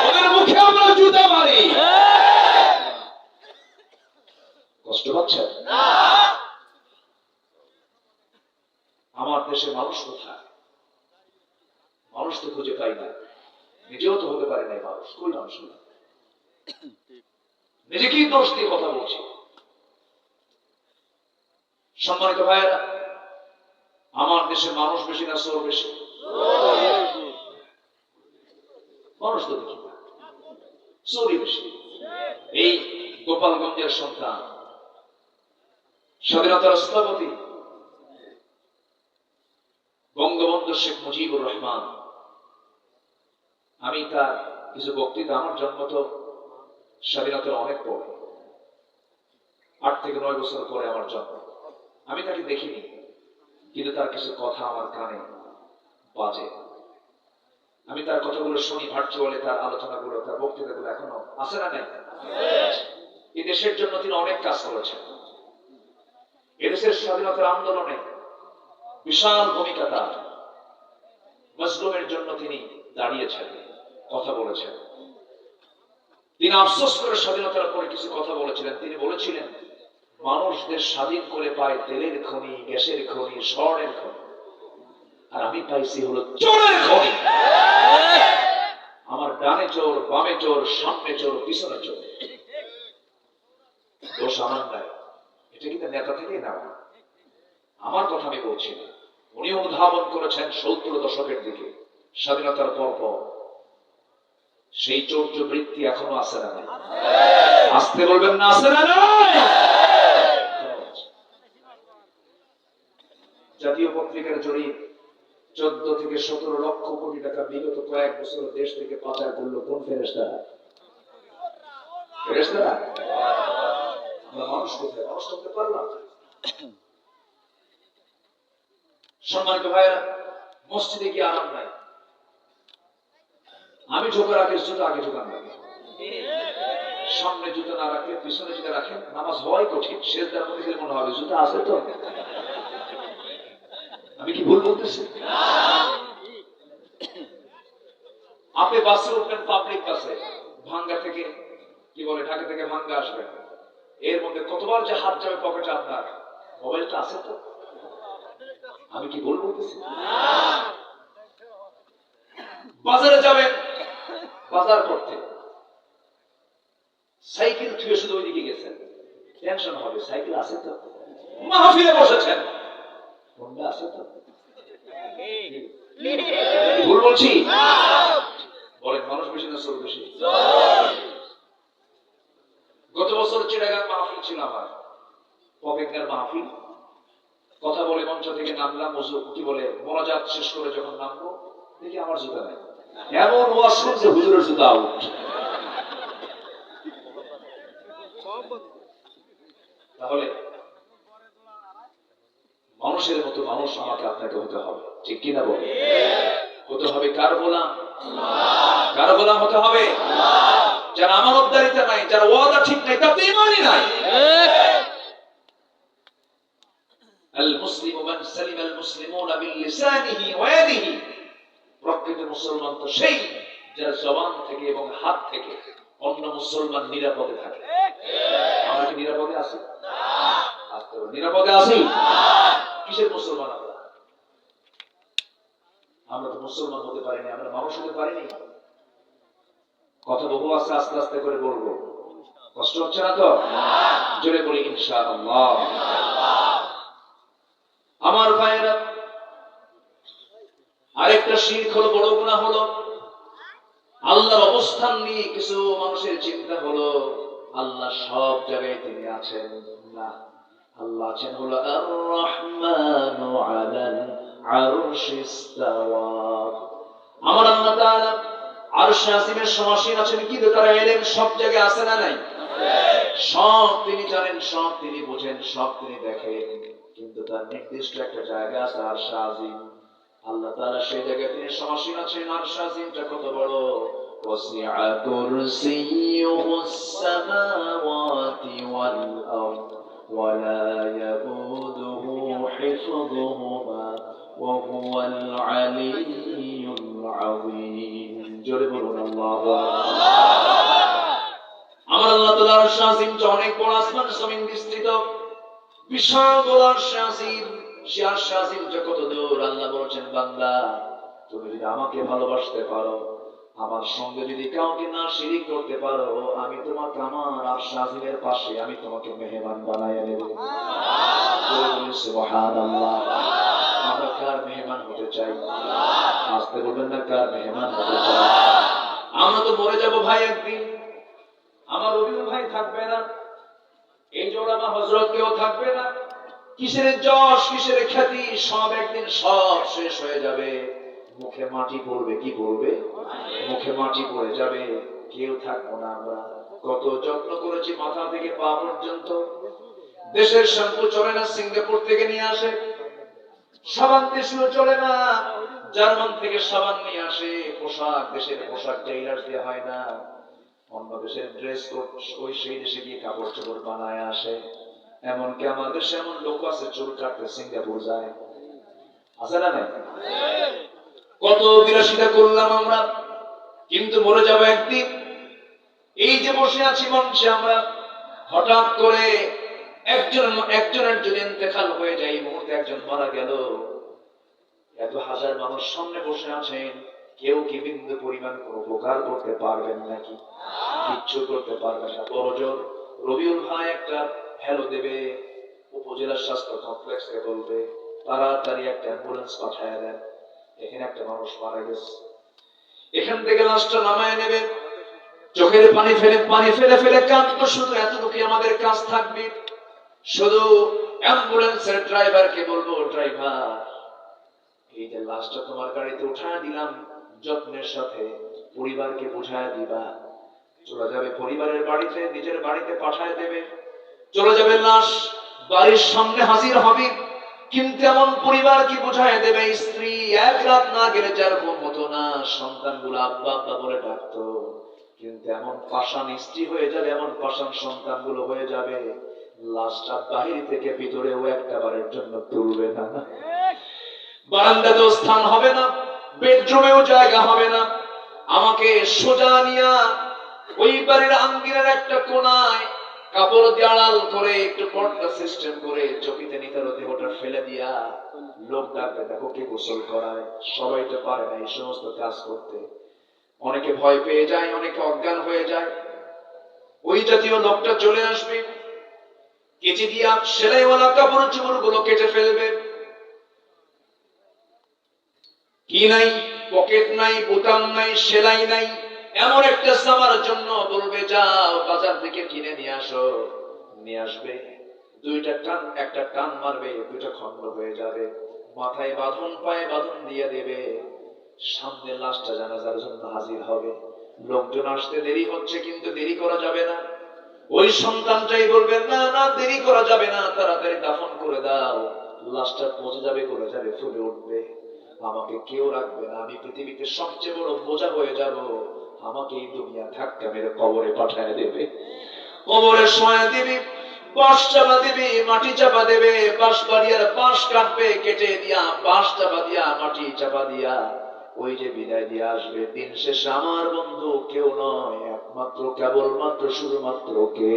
ওদের মুখে আমরা জুতা মারি। কষ্ট পাচ্ছেন? আমার দেশে মানুষ কোথায়? মানুষ তো খুঁজে পাই না, নিজেও তো হতে পারে নাই মানুষ। কই মানুষ? নিজেকেই দোষ দিয়ে কথা বলছি। সম্মানিত ভাইয়েরা, আমার দেশে মানুষ বেশি না চোর বেশি? মানুষ তো দেখি না, চোরই বেশি। এই গোপালগঞ্জের সন্তান, স্বাধীনতার স্থপতি বঙ্গবন্ধু শেখ মুজিবুর রহমান, আমি তার কিছু বক্তৃতা, আমার জন্ম তো স্বাধীনতার অনেক পরে, 8 থেকে 9 বছর পরে আমার জন্ম। আমি তাকে দেখিনি, কিন্তু তার কিছু কথা আমার কানে বাজে। আমি তার কথাগুলো শুনি ভার্চুয়ালি, তার আলোচনাগুলো, তার বক্তৃতাগুলো এখনো আছে না নাই? এই দেশের জন্য তিনি অনেক কাজ করেছেন। এদেশের স্বাধীনতার আন্দোলনে বিশাল ভূমিকা তার। মজলুমের জন্য তিনি দাঁড়িয়েছেন, কথা বলেছেন। তিনি আফসোস করে স্বাধীনতার পরে কিছু কথা বলেছিলেন। তিনি বলেছিলেন, মানুষ দেশ স্বাধীন করে পায় তেলের খনি, গ্যাসের খনি, স্বর্ণের খনি, আর আমি পাইছি হলো চোরের খনি। আমার ডানে চোর, বামে চোর, সামনে চোর, পিছনে চোর। দোষ আমার নাই, এটা কিন্তু নেতা থেকে না, আমার কথা আমি বলছি না। উনি অনুধাবন করেছেন 70 দশকের দিকে, স্বাধীনতার পর সেই চৌর্য বৃত্তি এখনো আছে না নাই? আসতে বলবেন না, আছে না নাই? জাতীয় পত্রিকার জরিপ, 14 থেকে 17 লক্ষ কোটি টাকা বিগত কয়েক বছর দেশ থেকে পাচার করলো কোন ফেরেশতারা? ফেরেশতারা? আমরা মানুষ কোথায়? মানুষ করতে পারলাম। সম্মানিত ভাইরা, মসজিদে গিয়ে আরাম নাই। আমি ঢোকার আগে জুতা আগে ঢোকান লাগে, সামনে জুতা না রাখলে পিছনে জুতা রাখেন, নামাজ হওয়াই কঠিন। সেজদার মধ্যে গেলে মনে হবে জুতা আছে তো। আমি কি ভুল বলতেছি? আপনি বাসে উঠবেন, পাবলিক বাসে, ভাঙ্গা থেকে, কি বলে, ঢাকা থেকে ভাঙ্গা আসবেন, এর মধ্যে কতবার যে হাত যাবে পকেটে, আপনার মোবাইলটা আছে তো। আমি কি ভুল বলতেছি? বাজারে যাবেন, বাজার করতে, সাইকেল থুয়ে শুধু ওইদিকে গেছেন, টেনশন হবে, সাইকেল আছে তো। মাহফিলে বসেছেন, ফোনটা আছে তো। ভুল বলছি? বলেন, মানুষ বেশি না চোর বেশি? গত বছর চিটাগাং মাহফিল ছিল আমার, পপেঙ্গার মাহফিল। কথা বলে মঞ্চ থেকে নামলাম, কি বলে মোনাজাত শেষ করে যখন নামবো, দেখি আমার জুতা নাই। এমন ওয়াশরুম যে হুজুরের জুতা আউট। তাহলে মানুষের মতো মানুষ আমাকে আপনাকে হতে হবে, ঠিক কিনা বলে? হতে হবে কার গোলাম? কার গোলাম হতে হবে? যারা আমানতদারিতা নাই, যারা ওয়াদা ঠিক নাই, তাতে ঈমানই নাই। আল মুসলিমু মান সালিমাল মুসলিমুনা বিল লিসানিহি ওয়া ইয়াদিহি। প্রকৃত মুসলমান তো সেই যার জবান থেকে এবং হাত থেকে অন্য মুসলমান নিরাপদে থাকে। আমরা কি নিরাপদে আছি? নিরাপদে আছি? কিসের মুসলমান আমরা? আমরা তো মুসলমান হতে পারিনি, আমরা মানুষ হতে পারিনি। কথা বহু আছে, আস্তে আস্তে করে বলবো, কষ্ট হচ্ছে না তো? জোরে বলি ইনশাআল্লাহ। আমার ভাইয়েরা, আরেকটা শিরক হলো, বড় গুনাহ হলো, আল্লাহর অবস্থান নিয়ে কিছু মানুষের চিন্তা হলো আল্লাহ সব জায়গায় তিনি আছেন। না, আল্লাহ আছেন হলো আর রহমানু আলাল আরশিস ইসতাওয়া। আমার আল্লাহ তাআলা আরশে আসিমের সমাসীন আছেন, কিন্তু তার ইলম সব জায়গায় আছে না নাই? সব তিনি জানেন, সব তিনি বোঝেন, সব তিনি দেখেন, কিন্তু তার নির্দিষ্ট একটা জায়গা আছে আরশে আজিম। আল্লাহ তাআলা সেই জায়গায় তিনি সমাসীন আছেন। আরশে আজিমটা কত বড়! ওয়াসিআ কুরসিয়ুহুস সামাওয়াতি ওয়াল আরদ ولا يؤوده حفظهما وهو العلي العظيم জোরে বলুন আল্লাহু আমার আল্লাহ তাআলার আরশ আজিম যে অনেক বড় আসমান জমিন বিস্তৃত বিশাল বড় আরশ আজিম সে আরশ আজিম যে কত দূর আল্লাহ বলেছেন বান্দা তুমি যদি আমাকে ভালোবাসতে পারো আমার সঙ্গে যদি কাউকে না শিরিক করতে পারো আমি তোমাকে আমার আরশ আজিমের পাশে আমি তোমাকে মেহমান বানায় নেব সুবহানাল্লাহ আমরা কার মেহমান হতে চাই আসতে বলবেন না কার মেহমান হতে চাই আমরা তো মরে যাব ভাই একদিন আমার রবিউল ভাই থাকবে না এই জোড়ামা হযরত কেউ থাকবে না কিসের যশ কিসের খ্যাতি সব একদিন সব শেষ হয়ে যাবে মুখে মাটি পড়বে কি পড়বে মুখে মাটি পড়ে যাবে কেউ থাকবো না আমরা কত যত্ন করেছি মাথা থেকে পা পর্যন্ত দেশের শ্যাম্পু চলে না সিঙ্গাপুর থেকে নিয়ে আসে সাবান দেশীয় চলে না জার্মান থেকে সাবান নিয়ে আসে পোশাক দেশের পোশাক টেইলার্স দিয়ে হয় না অন্য দেশের ড্রেস কোড ওই সেই দেশে গিয়ে কাপড় চোপড় বানায় আসে এমনকি আমাদের দেশে এমন লোক আছে চুল কাটতে সিঙ্গাপুর যায় আছে না নাই কত বিলাসিতা করলাম আমরা কিন্তু মরে যাব একদিন এই যে বসে আছি মঞ্চে আমরা হঠাৎ করে একজনের যদি ইন্তেকাল হয়ে যায় এই মুহূর্তে একজন মারা গেল এত হাজার মানুষ সামনে বসে আছেন কেউ কি বিন্দু পরিমাণ কোনো উপকার করতে পারবেন নাকি কিচ্ছু করতে পারবেন না বড়জোর রবিউল ভাই একটা হ্যালো দেবে উপজেলা স্বাস্থ্য কমপ্লেক্সে বলবে তাড়াতাড়ি একটা অ্যাম্বুলেন্স পাঠায় দেন এখানে একটা মানুষ মারা গেছে এখান থেকে লাশটা নামায় নেবে চোখের পানি ফেলে ফেলে কাঁদতো শুধু এতটুকু আমাদের কাজ থাকবে শুধু অ্যাম্বুলেন্সের ড্রাইভারকে বলবো ড্রাইভার এই যে লাশটা তোমার গাড়িতে উঠায় দিলাম যত্নের সাথে পরিবারকে বুঝায় দিবা চলে যাবে পরিবারের বাড়িতে নিজের বাড়িতে পাঠায় দেবে চলে যাবে লাশ বাড়ির সামনে হাজির হবে কিন্তু এমন পরিবার কি বুঝায় দেবে স্ত্রী এক রাত না গেলে যার ঘুম হতো না সন্তানগুলো আব্বা আব্বা বলে ডাকতো কিন্তু এমন পাষাণ স্ত্রী হয়ে যাবে এমন পাষাণ সন্তানগুলো হয়ে যাবে লাশটা বাহির থেকে ভিতরেও একটা বারের জন্য তুলবে না বারান্দাতেও স্থান হবে না বেডরুমেও জায়গা হবে না আমাকে সোজা নিয়া ওই বাড়ির আঙ্গিনার একটা কোনায় কাপড় দিয়ে আড়াল করে একটু পর্দা সিস্টেম করে চকিতে নিতার দেহটা ফেলে দিয়া লোক ডাকবে দেখো কে গোসল করায় সবাই তো পারে না এই সমস্ত কাজ করতে অনেকে ভয় পেয়ে যায় অনেকে অজ্ঞান হয়ে যায় ওই জাতীয় লোকটা চলে আসবে কেচি দিয়া সেলাইওয়ালা কাপড় চোপড় গুলো কেটে ফেলবে কি নাই পকেট নাই বোতাম নাই সেলাই নাই এমন একটা সামার জন্য বলবে যাও বাজার থেকে কিনে নিয়ে আসো নিয়ে আসবে একটা টান মারবে দুইটা খন্ড হয়ে যাবে মাথায় বাঁধন পায়ে বাঁধন দিয়ে দেবে সামনে লাশটা জানাজার জন্য হাজির হবে লোকজন আসতে দেরি হচ্ছে কিন্তু দেরি করা যাবে না ওই সন্তানটাই বলবে না না দেরি করা যাবে না তাড়াতাড়ি দাফন করে দাও লাশটা পচে যাবে গলে যাবে ফুলে উঠবে আমাকে কেউ রাখবে না আমি পৃথিবীতে সবচেয়ে বড় বোঝা হয়ে যাব আমাকে এই দুনিয়া ধাক্কা মেরে কবরে পাঠায় দেবে কবরে শোয়া দিবি বাঁশ চাপা দিবি মাটি চাপা দেবে বাঁশ বাড়িয়ার বাঁশ কাটবে কেটে দিয়া বাঁশ চাপা দিয়া মাটি চাপা দিয়া ওই যে বিদায় দিয়ে আসবে দিন শেষে আমার বন্ধু কেউ নয় একমাত্র কেবলমাত্র শুধুমাত্র কে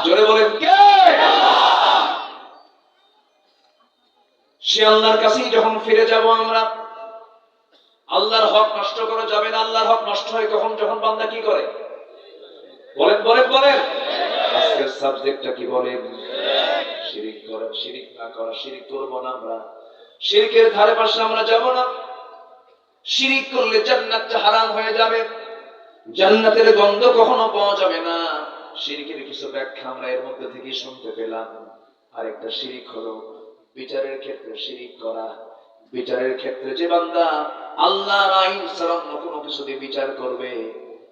জোরে বলেন কে সে আল্লাহর কাছেই যখন ফিরে যাব আমরা আল্লাহর হক নষ্ট করা যাবে না আল্লাহর হক নষ্ট হয় কখন যখন বান্দা কি করে বলেন বলেন বলেন আজকের সাবজেক্টটা কি বলেন শিরিক করা শিরিক না করা শিরিক করব না আমরা শিরকের ধারে পাশে আমরা যাব না শিরিক করলে জান্নাতটা হারাম হয়ে যাবে জান্নাতের গন্ধ কখনো পাওয়া যাবে না শিরকের কিছু ব্যাখ্যা আমরা এর মধ্যে থেকে শুনতে পেলাম আরেকটা শিরিক হলো বিচারের ক্ষেত্রে শিরিক করা বিচারের ক্ষেত্রে যে বান্দা আল্লাহর আইন ছাড়া অন্য কোনো কিছু দিয়ে বিচার করবে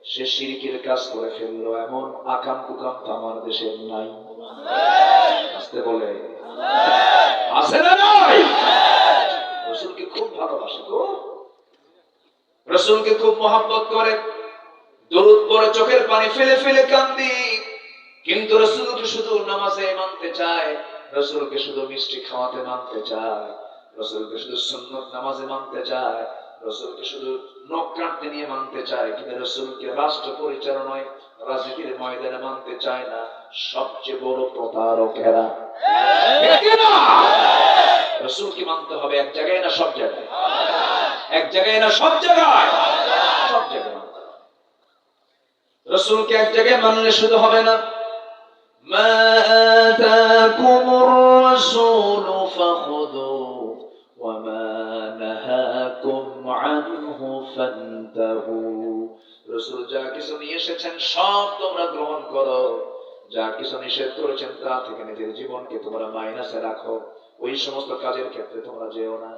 সে শিরকের কাজ করে ফেললো এমন আকাম কুকাম তো আমার দেশে নাই আসতে বলে আছে না নাই রাসূলকে খুব ভালোবাসে গো রাসূলকে খুব মহব্বত করে দরুদ পড়ে চোখের পানি ফেলে ফেলে কান্দি কিন্তু রাসূলকে শুধু নামাজে মানতে চায়, রাসূলকে শুধু মিষ্টি খাওয়াতে মানতে চায়, রাসূলকে শুধু সুন্নত নামাজে মানতে চায়, রাসূলকে শুধু নখ কাটতে নিয়ে মানতে চায়, কিন্তু রাসূলকে রাষ্ট্র পরিচালনায় রাজনীতির ময়দানে মানতে চায় না। সবচেয়ে বড় প্রতারক এরা, ঠিক না? রাসূলকে মানতে হবে এক জায়গায় না সব জায়গায়? এক জায়গায় না সব জায়গায়? সব জায়গায় মানতে হবে। রাসূলকে এক জায়গায় মানলে শুধু হবে না। মা আতাকুমুর রাসূলু ফাখুযুহু ওয়া মা নাহাকুম আনহু ফান্তাহু। রাসূল যা কিছু নিয়ে এসেছেন সব তোমরা গ্রহণ করো, যা কিছু নিষেধ করেছেন তা থেকে নিজের জীবনকে তোমরা মাইনাসে রাখো। ওই সমস্ত কাজের ক্ষেত্রে তোমরা যেও না।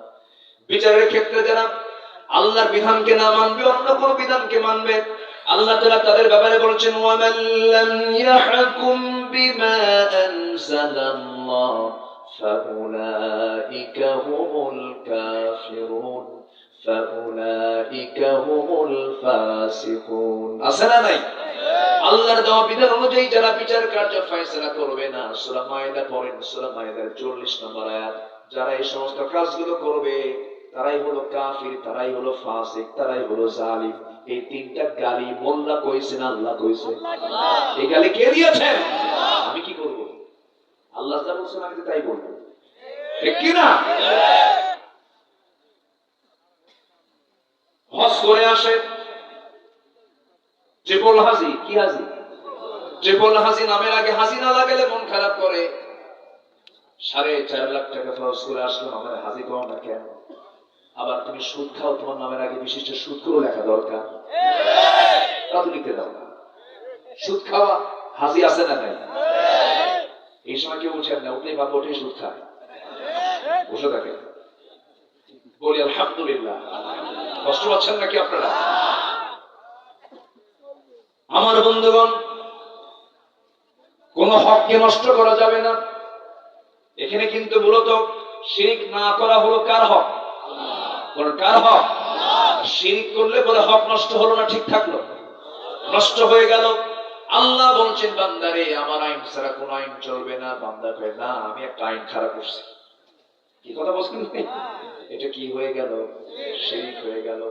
বিচারের ক্ষেত্রে যারা আল্লাহর বিধানকে না মানবে, অন্য কোন বিধানকে মানবে, আল্লাহ তাআলা তাদের ব্যাপারে বলেছেন ওয়ামান লাম ইয়াহকুম বিমা আনজালাল্লাহ ফাউলাইকা হুমুল কাফিরুন ফাউলাইকা হুমুল ফাসিকুন। আছে না নাই? আল্লাহর দেওয়া বিধান অনুযায়ী যারা বিচার কার্য ফয়সালা করবে না, সূরা মায়েদা পড়েন, সূরা মায়েদার 40 নম্বর আয়াত, যারা এই সমস্ত কাজগুলো করবে তারাই হলো কাফির, তারাই হলো ফাসিক, তারাই হলো জালিম। এই তিনটা গালি মোল্লা কইছেন, আল্লাহ কইছে? এই গালি কে দিয়েছেন? আমি কি করব? আল্লাহ যা বলছেন আমি তো তাই বলবো, ঠিক কি না? হজ করে আসে ট্রিপল হাজি, কি হাজি? ট্রিপল হাজি নামের আগে হাজি না লাগালে মন খারাপ করে। 4.5 লাখ টাকা খরচ করে আসলো, আমার হাজি কম না কেন? আবার তুমি সুদ খাও, তোমার নামের আগে বিশিষ্ট সুদ করে লেখা দরকার, তা তো লিখতে দাও না। সুদ খাওয়া হাজি আছে না নাই? এই সময় কেউ বলছেন না, উঠলেই ভাবো ওঠে সুদ খায়, বসে থাকে। বলি আলহামদুলিল্লাহ। কষ্ট পাচ্ছেন নাকি আপনারা? আমার বন্ধুগণ, কোন হককে নষ্ট করা যাবে না। এখানে কিন্তু মূলত শিরক না করা হলো কার হক? কার হক? শিরক করলে পরে হক নষ্ট হলো না, ঠিক থাকলো? নষ্ট হয়ে গেল। আল্লাহ বলছেন বান্দারে আমার আইন ছাড়া কোন আইন চলবে না। বান্দা কয় না, আমি একটা আইন খারাপ করছি। কি কথা বলছেন? এটা কি হয়ে গেল? শিরক হয়ে গেল।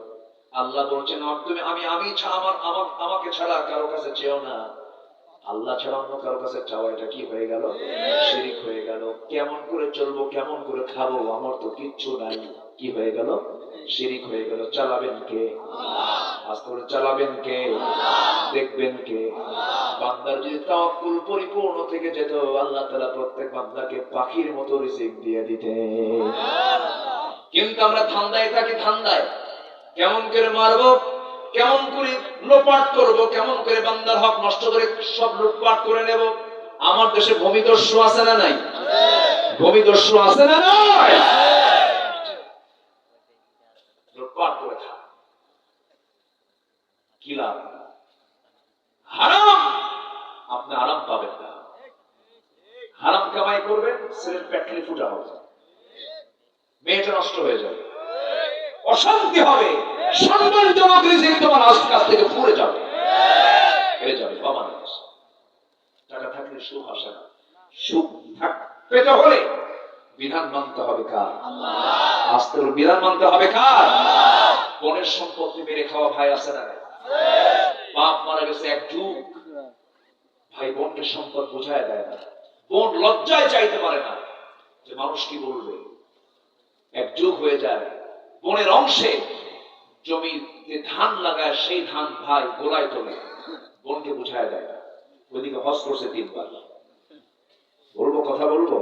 আল্লাহ বলছেন তুমি আমাকে ছাড়া কারো কাছে চেও না। আল্লাহ ছাড়া অন্য কারো কাছে চাওয়া, এটা কি হয়ে গেল? শিরক হয়ে গেল। কেমন করে চলবো, কেমন করে খাবো, আমার তো কিচ্ছু নাই, কি হয়ে গেল? শিরক হয়ে গেল। চালাবেন কে? আস্তে করে চালাবেন কে? দেখবেন কে? বান্দার যদি তাওয়াক্কুল পরিপূর্ণ থেকে যেত, আল্লাহ তাআলা প্রত্যেক বান্দাকে পাখির মতো রিজিক দিয়ে দিতেন। কিন্তু আমরা ধান্দায় থাকি, ধান্দায় কেমন করে মারবো, কেমন করে লোপাট করব, কেমন করে বান্দার হক নষ্ট করে সব লুটপাট করে নেব। আমার দেশে ভূমিদস্যু আছে না নাই? ভূমিদস্যু আছে না নাই? লুটপাট করে খায়, কি লাভ? হারাম। আপনি আরাম পাবেন না। হারাম কামাই করবেন, ছেলের পেটলি ফুটা হবে, মেয়েটা নষ্ট হয়ে যাবে, অশান্তি হবে, সম্মানজনক রিজিক তোমার কাছ থেকে পড়ে যাবে, হেরে যাবে। বাবা না, টাকা থাকলে সুখ আসে না। সুখ পেতে হলে বিধান মানতে হবে কার? আস্তে বিধান মানতে হবে কার? বোনের সম্পত্তি মেরে খাওয়া ভাই আছে না? বাপ মারা গেছে এক যুগ, ভাই বোনকে সম্পদ বোঝায় দেয় না। বোন লজ্জায় চাইতে পারে না যে মানুষ কি বলবে। এক যুগ হয়ে যায়, বোনের অংশে জমিতে ধান লাগায়, সেই ধান ভাই গোলায় তোলে, বোনকে বুঝায় দেয় না। ওইদিকে হজ করছে 3 বার। বলবো, কথা বলবো,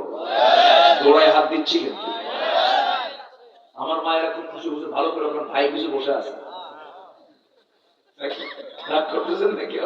গোড়ায় হাত দিচ্ছি। কিন্তু আমার মায়েরা খুব খুশি বুঝে ভালো করে, ভাই কিছু বসে আছে, রাগ করতেছেন নাকি?